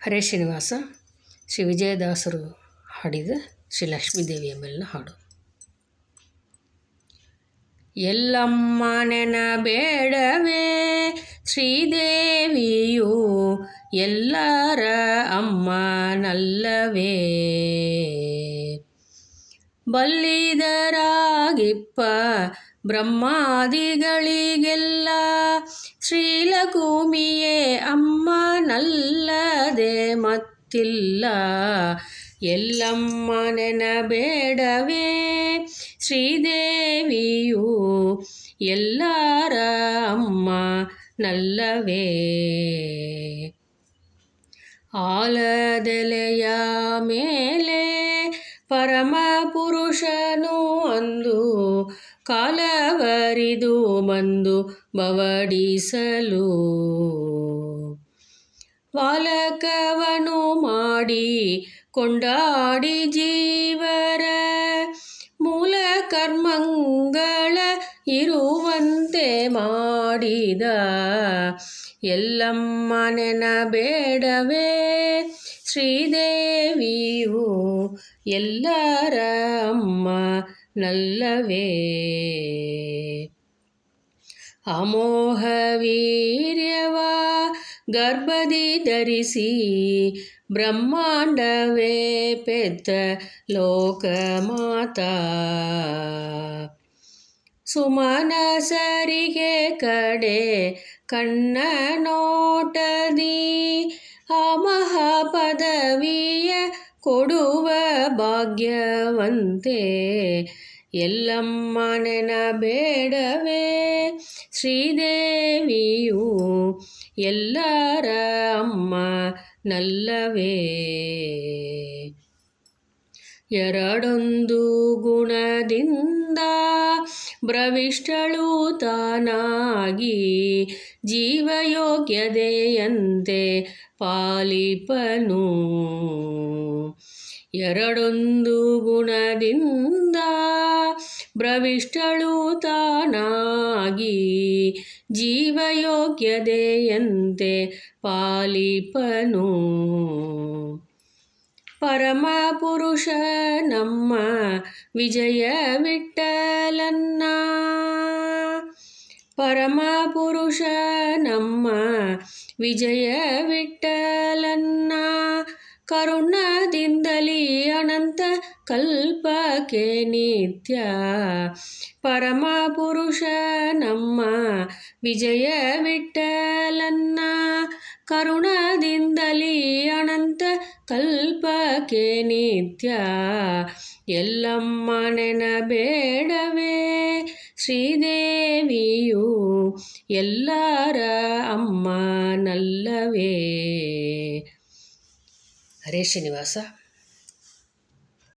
ಹರೇ ಶ್ರೀನಿವಾಸ ಶ್ರೀ ವಿಜಯದಾಸರು ಹಾಡಿದ ಶ್ರೀ ಲಕ್ಷ್ಮೀದೇವಿಯ ಮೇಲಿನ ಹಾಡು. ಎಲ್ಲಮ್ಮ ನೆನಬೇಡವೇ ಶ್ರೀದೇವಿಯು ಎಲ್ಲರ ಅಮ್ಮನಲ್ಲವೇ, ಬಲ್ಲಿದರಾಗಿಪ್ಪ ಬ್ರಹ್ಮಾದಿಗಳಿಗೆಲ್ಲ ಶ್ರೀಲಕುಮಿಯೇ ಅಮ್ಮನಲ್ಲದೆ ಮತ್ತಿಲ್ಲ. ಎಲ್ಲಮ್ಮ ನೆನಬೇಡವೇ ಶ್ರೀದೇವಿಯು ಎಲ್ಲರ ಅಮ್ಮನಲ್ಲವೇ, ಆಲದೆಲೆಯ ಮೇಲೆ ಪರಮ ಪುರುಷನು ಅಂದು ಕಾಲವರಿದು ಬಂದು ಬವಡಿಸಲು, ವಾಲಕವನು ಮಾಡಿ ಕೊಂಡಾಡಿ ಜೀವರ ಮೂಲ ಕರ್ಮಗಳ ಇರುವಂತೆ ಮಾಡಿದ. ಎಲ್ಲಮ್ಮ ನೆನಬೇಡವೇ ಶ್ರೀದೇವಿಯು ಎಲ್ಲರ ಅಮ್ಮನಲ್ಲವೇ, ಅಮೋಘ ವೀರ್ಯವ ಗರ್ಭದಿ ಧರಿಸಿ ಬ್ರಹ್ಮಾಂಡವೇ ಪೆತ್ತ ಲೋಕಮಾತಾ, ಸುಮನಸರಿಗೆ ಕಡೆ ಕಣ್ಣ ನೋಟದಿ ಆ ಮಹಾಪದವಿಯ ಕೊಡುವ ಭಾಗ್ಯವಂತೆ. ಎಲ್ಲಮ್ಮ ನೆನಬೇಡವೇ ಶ್ರೀದೇವಿಯು ಎಲ್ಲರ ಅಮ್ಮನಲ್ಲವೇ, ಎರಡೊಂದು ಗುಣದಿಂದ ಭ್ರವಿಷ್ಟಳು ತಾನಾಗಿ ಜೀವಯೋಗ್ಯತೆಯಂತೆ ಪಾಲಿಪನು, ಎರಡೊಂದು ಗುಣದಿಂದ ಭ್ರವಿಷ್ಟಳು ತಾನಾಗಿ ಜೀವಯೋಗ್ಯತೆಯಂತೆ ಪಾಲಿಪನು, ಪರಮ ಪುರುಷ ನಮ್ಮ ವಿಜಯ ವಿಠ್ಠಲನ್ನ, ಪರಮ ಪುರುಷ ನಮ್ಮ ವಿಜಯ ವಿಠ್ಠಲನ್ನ ಕರುಣದಿಂದಲಿ ಅನಂತ ಕಲ್ಪಕ್ಕೆ ನಿತ್ಯ, ಪರಮ ಪುರುಷ ನಮ್ಮ ವಿಜಯ ವಿಠ್ಠಲನ್ನ ಕರುಣದಿಂದಲಿ ಅನಂತ ಕಲ್ಪಕ್ಕೆ ನಿತ್ಯ. ಎಲ್ಲಮ್ಮ ನೆನಬೇಡವೇ ಶ್ರೀದೇವಿಯು ಎಲ್ಲರ ಅಮ್ಮನಲ್ಲವೇ. ಹರೇ ಶ್ರೀನಿವಾಸ.